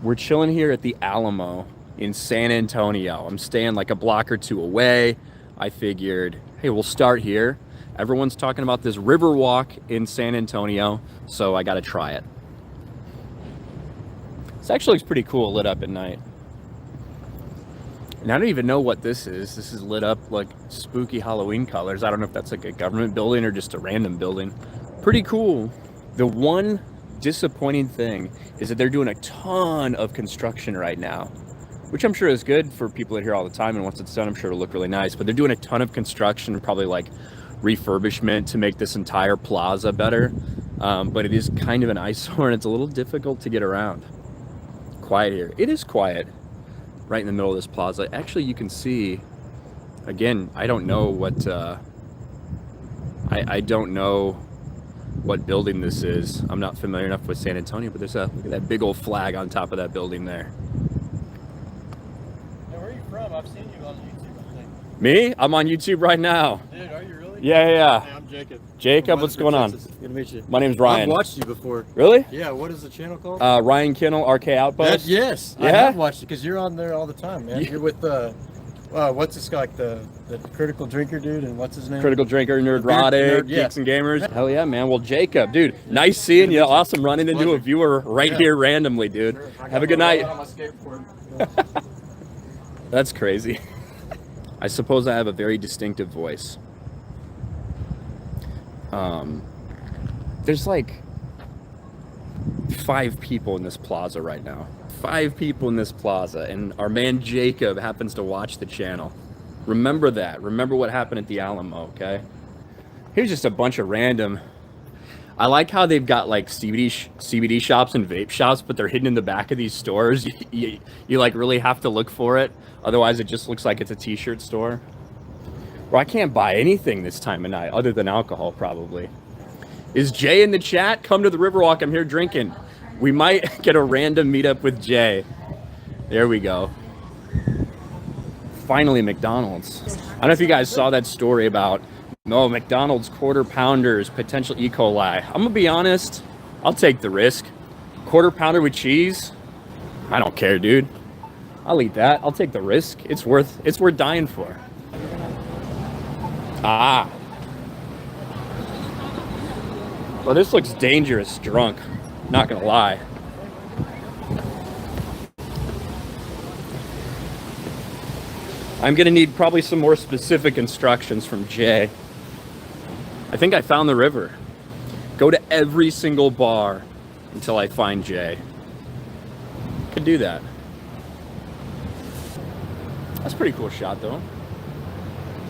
We're chilling here at the Alamo in San Antonio. I'm staying like a block or two away. I figured, hey, we'll start here. Everyone's talking about this river walk in San Antonio, so I gotta try it. This actually looks pretty cool lit up at night. And I don't even know what this is. This is lit up like spooky Halloween colors. I don't know if that's like a government building or just a random building. Pretty cool. The one disappointing thing is that they're doing a ton of construction right now, which I'm sure is good for people that are here all the time, and once it's done I'm sure it'll look really nice. But they're doing a ton of construction, probably like refurbishment to make this entire plaza better, but it is kind of an eyesore and it's a little difficult to get around. Quiet here. It is quiet right in the middle of this plaza. Actually, you can see, again, I don't know what I don't know what building this is. I'm not familiar enough with San Antonio, but there's look at that big old flag on top of that building there. Hey, where are you from? I've seen you on YouTube, I think. Me? I'm on YouTube right now. Dude, are you really? Yeah. Hey, I'm Jacob. Jacob, what's going on? Good to meet you. My name's Ryan. I've watched you before. Really? Yeah, what is the channel called? Ryan Kinnell, RK Outpost. Yes, Yeah? I have watched it because you're on there all the time, man. Yeah. You're with what's this guy, like the critical drinker dude, and what's his name? Critical Drinker, Nerd, yeah. Geeks and Gamers. Hell yeah, man. Well, Jacob, dude, nice seeing you. Awesome running into a viewer right here randomly, dude. Sure. Have a good night. On my skateboard. That's crazy. I suppose I have a very distinctive voice. There's like 5 people in this plaza right now. 5 people in this plaza, and our man Jacob happens to watch the channel. Remember that. Remember what happened at the Alamo, okay? Here's just a bunch of random. I like how they've got like CBD shops and vape shops, but they're hidden in the back of these stores. You like really have to look for it. Otherwise, it just looks like it's a t-shirt store. Well, I can't buy anything this time of night other than alcohol, probably. Is Jay in the chat? Come to the Riverwalk. I'm here drinking. We might get a random meetup with Jay. There we go. Finally, McDonald's. I don't know if you guys saw that story about, McDonald's quarter pounders, potential E. coli. I'm gonna be honest, I'll take the risk. Quarter pounder with cheese? I don't care, dude. I'll eat that. I'll take the risk. It's worth dying for. Ah. Well, this looks dangerous drunk. Not gonna lie. I'm gonna need probably some more specific instructions from Jay. I think I found the river. Go to every single bar until I find Jay. Could do that. That's a pretty cool shot though.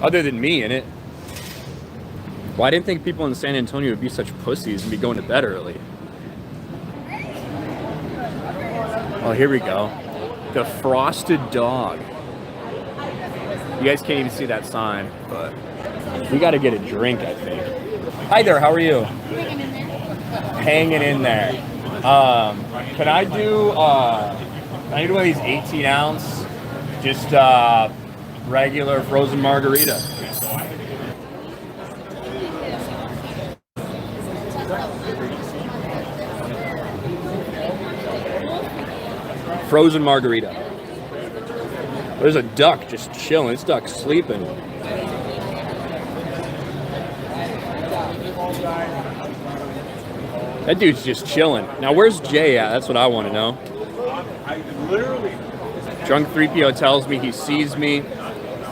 Other than me in it. Well, I didn't think people in San Antonio would be such pussies and be going to bed early. Oh, here we go. The Frosted Dog. You guys can't even see that sign, but we got to get a drink, I think. Hi there, how are you? Hanging in there. Can I do one of these 18 ounce, just regular frozen margarita? Frozen margarita. There's a duck just chilling. This duck's sleeping. That dude's just chilling. Now, where's Jay at? That's what I want to know. Drunk3po tells me he sees me.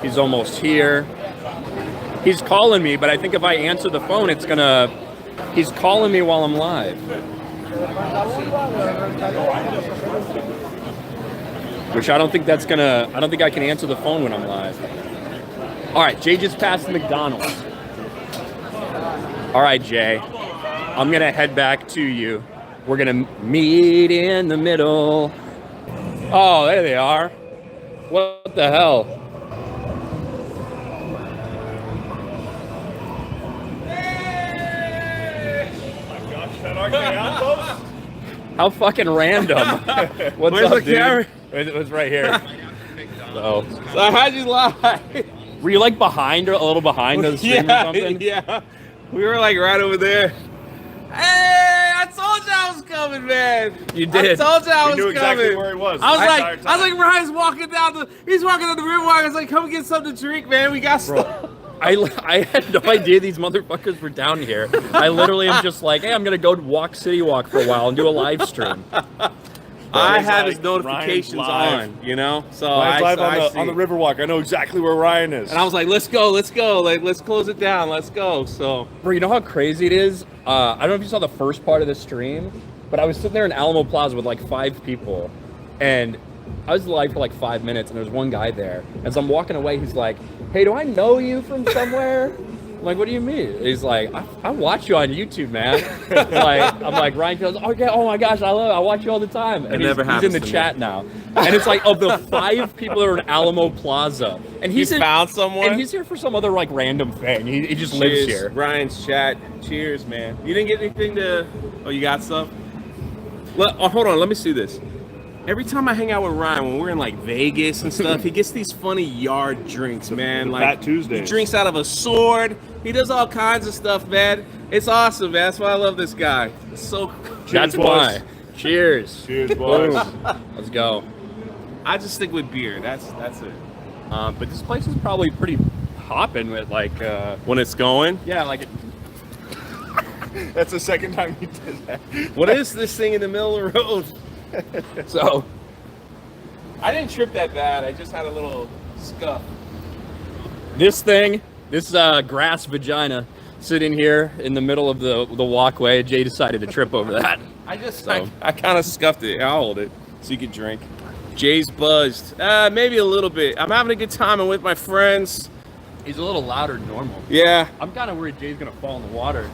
He's almost here. He's calling me, but I think if I answer the phone, it's gonna... He's calling me while I'm live. Which I don't think that's gonna... I don't think I can answer the phone when I'm live. All right, Jay just passed the McDonald's. All right, Jay. I'm gonna head back to you. We're gonna meet in the middle. Oh, there they are. What the hell? How fucking random. What's Where's up, the dude? camera? It was right here. So how'd you lie? were you like behind or a little behind the stream or something? Yeah. We were like right over there. Hey, I told you I was coming, man. You did. I told you I was knew exactly coming. where he was. I was the like, entire time. Ryan's walking down the riverwalk. I was like, come get something to drink, man. We got stuff. I had no idea these motherfuckers were down here. I literally am just like, hey, I'm gonna go walk City Walk for a while and do a live stream. I He's had like, his notifications Ryan's live. on, you know. So Ryan's live I on the Riverwalk. I know exactly where Ryan is. and I was like, let's go. Like, let's close it down. Let's go. So Bro, you know how crazy it is? I don't know if you saw the first part of the stream, but I was sitting there in Alamo Plaza with like 5 people, and I was live for like 5 minutes, and there was one guy there. As I'm walking away, he's like, hey, do I know you from somewhere? I'm like, what do you mean? He's like, I watch you on YouTube, man. I'm like, Ryan goes, okay, oh my gosh, I watch you all the time. And never he's in happens the to me. chat now. And it's like, of the 5 people that are in Alamo Plaza, and you found someone. and he's here for some other like random thing. He just lives here. Ryan's chat. Cheers, man. You didn't get anything to. Oh, you got stuff. Hold on. Let me see this. Every time I hang out with Ryan, when we're in like Vegas and stuff, he gets these funny yard drinks, man. Like Fat Tuesdays. He drinks out of a sword. He does all kinds of stuff, man. It's awesome, man. That's why I love this guy. It's so. That's why. Cheers. Cheers, boys. Let's go. I just stick with beer. That's it. But this place is probably pretty hopping with like, When it's going. yeah, like. That's the second time you did that. What is this thing in the middle of the road? So I didn't trip that bad. I just had a little scuff. this grass vagina sitting here in the middle of the walkway. Jay decided to trip over that. I So- kind of scuffed it. I'll hold it so you can drink. Jay's buzzed. Maybe a little bit. I'm having a good time. I'm with my friends. He's a little louder than normal. Yeah. I'm kind of worried Jay's gonna fall in the water.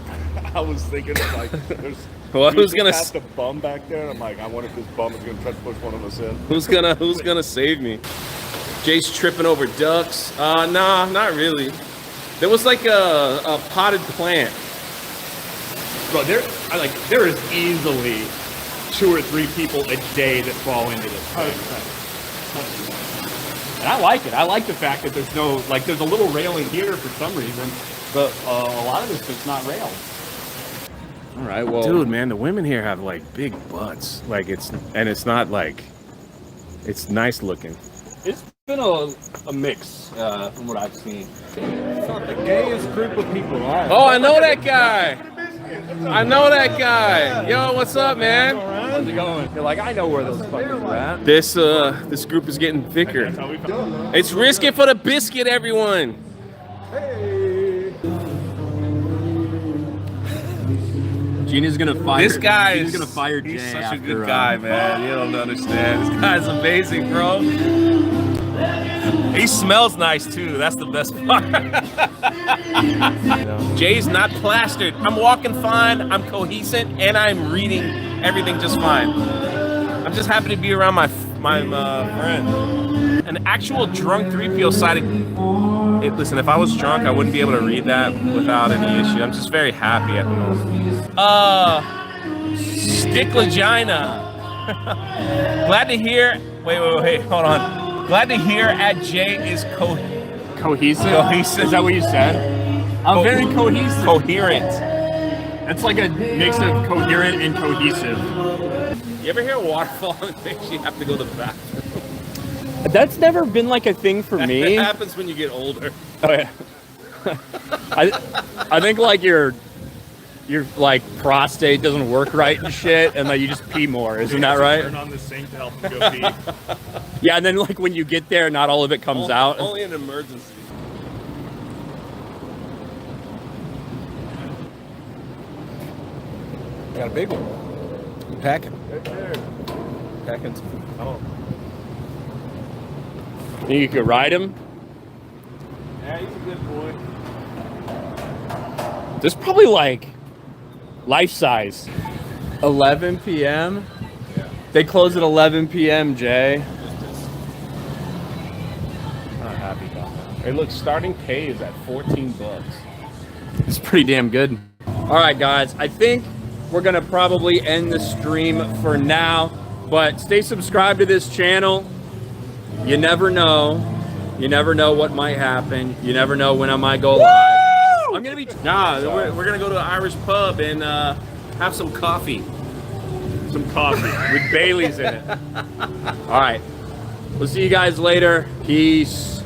I was thinking of like, there's Well, who's gonna past the bum back there? And I'm like, I wonder if this bum is gonna try to push one of us in. Who's gonna save me? Jay's tripping over ducks. Nah, not really. There was like a potted plant. Bro, there is easily 2 or 3 people a day that fall into this thing. And I like it. I like the fact that there's a little railing here for some reason, but a lot of this thing's not railed. All right, well, Dude, man, the women here have like big butts. Like it's not like, it's nice looking. it's been a mix from what I've seen. It's not the gayest group of people. Oh, I know that guy. I know that guy. Yo, what's up, man? How's it going? You're like, I know where those fuckers are at. This group is getting thicker. That's how we found. It's risky for the biscuit, everyone. Gina's gonna fire. This guy Gina's is gonna fire Jay He's such a after, good guy, man. You don't understand. This guy's amazing, bro. He smells nice too. That's the best part. Jay's not plastered. I'm walking fine. I'm cohesive, and I'm reading everything just fine. I'm just happy to be around my friend. An actual Drunk3po sighting. Hey, listen, if I was drunk, I wouldn't be able to read that without any issue. I'm just very happy at the moment. Sticklagina. Glad to hear. Wait, hold on. Glad to hear at Jay is cohesive. Cohesive. Is that what you said? I'm very cohesive. coherent. It's like a mix of coherent and cohesive. You ever hear a waterfall and it makes you have to go to the bathroom? That's never been like a thing for me. That happens when you get older. Oh, yeah. I think like your like prostate doesn't work right and shit, and like you just pee more. Isn't that right? Turn on the sink to help you go pee. Yeah, and then like when you get there, not all of it comes out. Only in emergency. Got a big one. You packing? Packing some. Oh. Think you could ride him? Yeah, he's a good boy. There's probably like life size. 11 p.m. Yeah. They close at 11 p.m. Jay. Not happy about that. Hey, look, starting pay is at $14. It's pretty damn good. All right, guys. I think we're gonna probably end the stream for now, but stay subscribed to this channel. You never know. You never know what might happen. You never know when I might go live. I'm gonna be. Nah, we're gonna go to an Irish pub and have some coffee. some coffee with Bailey's in it. All right. We'll see you guys later. Peace.